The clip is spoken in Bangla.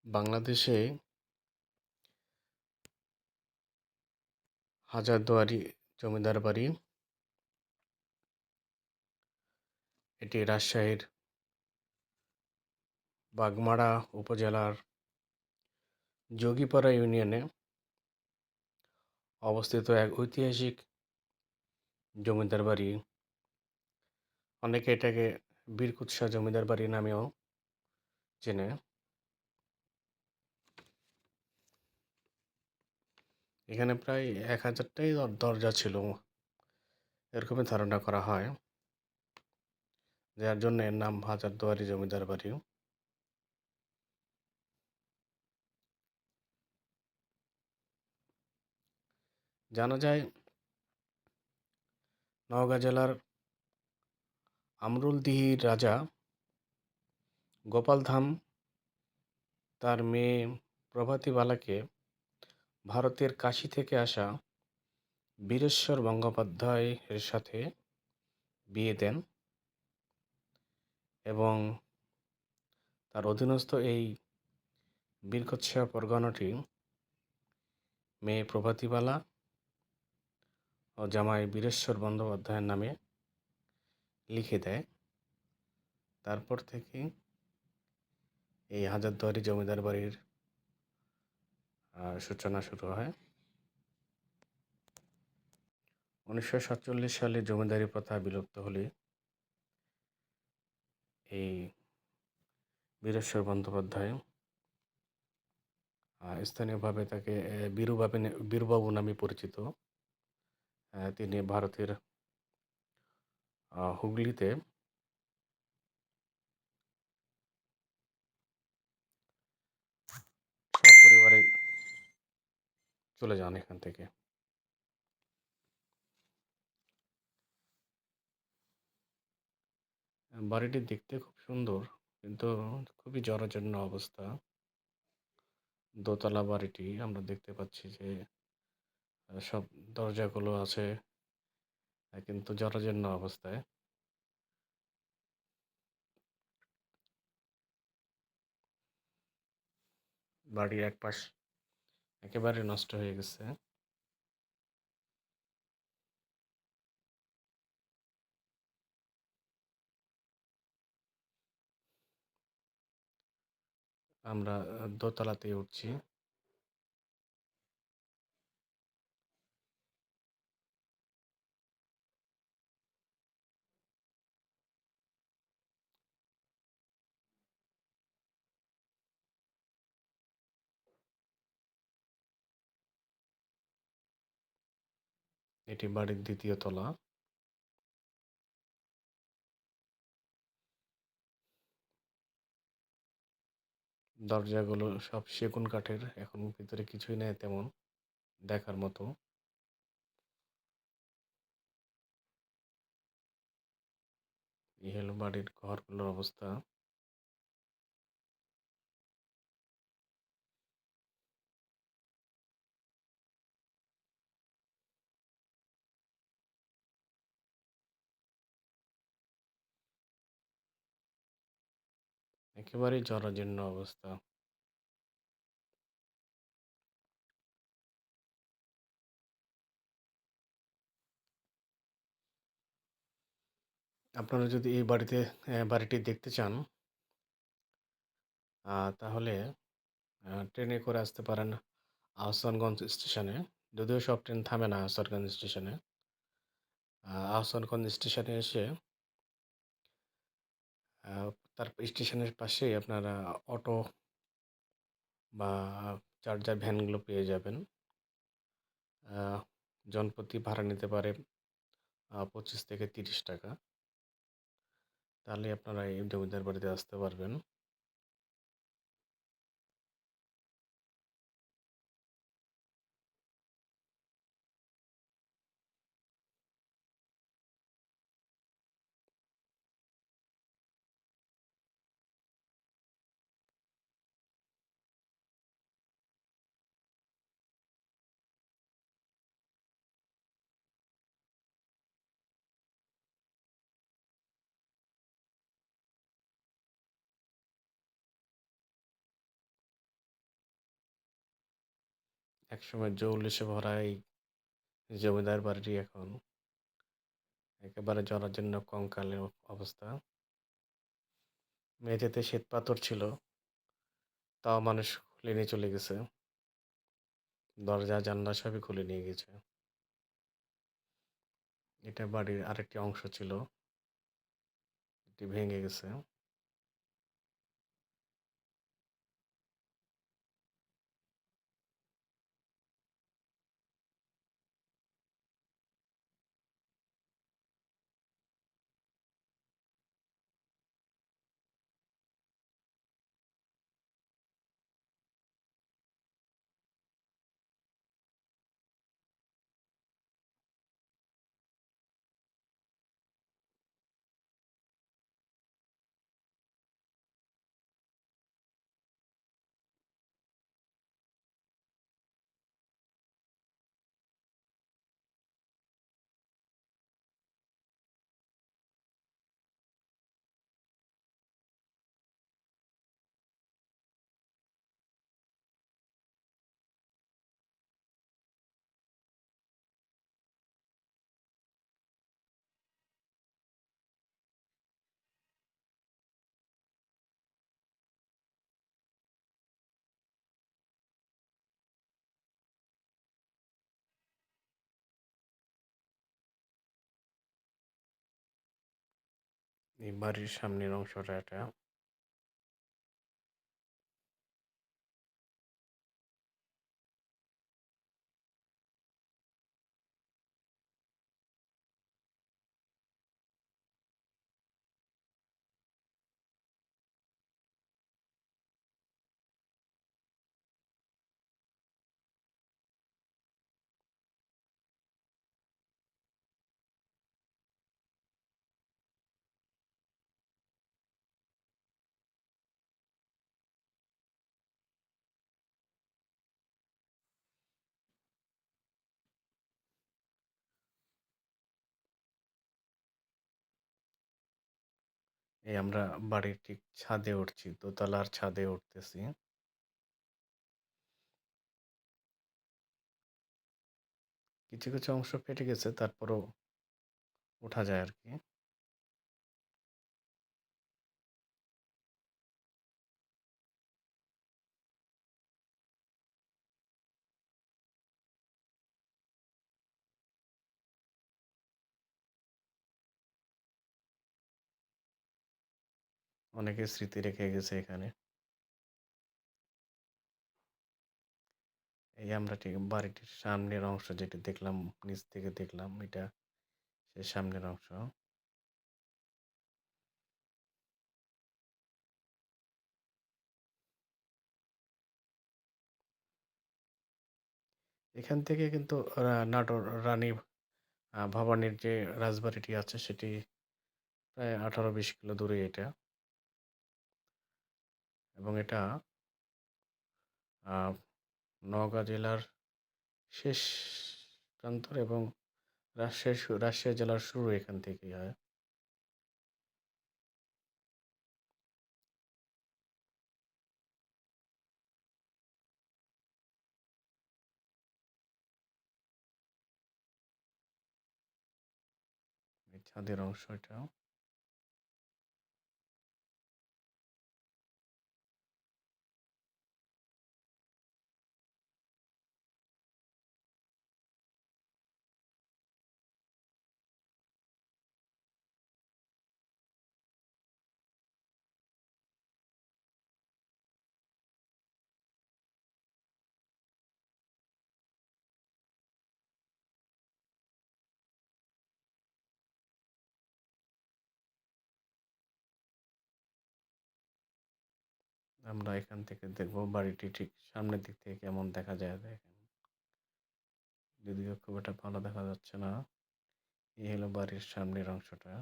বাংলাদেশে হাজারদুয়ারি জমিদার বাড়ি, এটি রাজশাহীর বাগমারা উপজেলার যোগীপাড়া ইউনিয়নে অবস্থিত এক ঐতিহাসিক জমিদার বাড়ি। অনেকে এটাকে বীরকুৎসা জমিদার বাড়ি নামেও চেনে। এখানে প্রায় 1000টাই দরজা ছিল, এরকমই ধারণা করা হয়, যার জন্য এর নাম হাজারদুয়ারি জমিদার বাড়ি। জানা যায় নওগাঁ জেলার আমরুলদিহির রাজা গোপালধাম তার মেয়ে প্রভাতীবালাকে ভারতের কাশী থেকে আসা বীরেশ্বর গঙ্গোপাধ্যায়ের সাথে বিয়ে দেন এবং তার অধীনস্থ এই বীরকুৎসা পরগনাটি মেয়ে প্রভাতীবালা ও জামাই বীরেশ্বর বন্দ্যোপাধ্যায়ের নামে লিখে দেয়। তারপর থেকে এই হাজারদুয়ারি জমিদার বাড়ির সূচনা শুরু হয়। 1947 সালে জমিদারি প্রথা বিলুপ্ত হলে এই বীরেশ্বর বন্দ্যোপাধ্যায় স্থানীয়ভাবে তাকে বীরবাবু নামে পরিচিত, তিনি ভারতের হুগলিতে সপরিবারে চলে যান এখান থেকে। বাড়িটি দেখতে খুব সুন্দর, কিন্তু খুবই জরাজীর্ণ অবস্থা। দোতলা বাড়িটি আমরা দেখতে পাচ্ছি যে সব দরজাগুলো আছে, কিন্তু জরাজীর্ণ অবস্থায়। বাড়ির এক পাশ একেবারে নষ্ট হয়ে গেছে। আমরা দোতলাতে উঠছি। এটি বাড়ির দ্বিতীয় তলা। দরজাগুলো সব সেগুন কাঠের, এখন ভিতরে কিছুই নেই তেমন দেখার মতো। এই হলো বাড়ির ঘরগুলোর অবস্থা। একেবারেই জরাজীর্ণ অবস্থা। আপনারা যদি এই বাড়িটি দেখতে চান, তাহলে ট্রেনে করে আসতে পারেন আহসানগঞ্জ স্টেশনে। যদিও সব ট্রেন থামে না আহসানগঞ্জ স্টেশনে। আহসানগঞ্জ স্টেশনে এসে তার স্টেশনের পাশেই আপনারা অটো বা চার্জার ভ্যানগুলো পেয়ে যাবেন। জনপ্রতি ভাড়া নিতে পারে 25 থেকে 30 টাকা। তাহলে আপনারা এই জমিদার বাড়িতে আসতে পারবেন। একসময় জৌলুসে ভরা এই জমিদার বাড়িটি এখন একেবারে জরাজীর্ণ কঙ্কালের অবস্থা। মেঝেতে শ্বেতপাথর ছিল, তাও মানুষ খুলে নিয়ে চলে গেছে। দরজা জানলা সবই খুলে নিয়ে গেছে। এটা বাড়ির আরেকটি অংশ ছিল, এটি ভেঙে গেছে। এই বাড়ির সামনের অংশটা এটা। এই আমরা বাড়ির ঠিক ছাদে উঠছি, দোতলার ছাদে উঠতেছি। কিছু কিছু অংশ ফেটে গেছে, তারপরও ওঠা যায় আর কি। অনেকে স্মৃতি রেখে গেছে এখানে। এই আমরা ঠিক বাড়িটির সামনের অংশ যেটা দেখলাম, নিচ থেকে দেখলাম, এটা সে সামনের অংশ। এখান থেকে কিন্তু নাটোর রানী ভবানীর যে রাজবাড়িটি আছে সেটি প্রায় 18-20 কিলো দূরে এটা। এবং এটা আহ, নওগাঁ জেলার শেষ প্রান্তর এবং রাজশাহী জেলার শুরু এখান থেকেই হয়। এই ছাদের অংশ এটা। আমরা এখান থেকে দেখবো বাড়িটি ঠিক সামনের দিক থেকে কেমন দেখা যায় দেখেন। যদিও খুব একটা ভালো দেখা যাচ্ছে না। এই হলো বাড়ির সামনের অংশটা।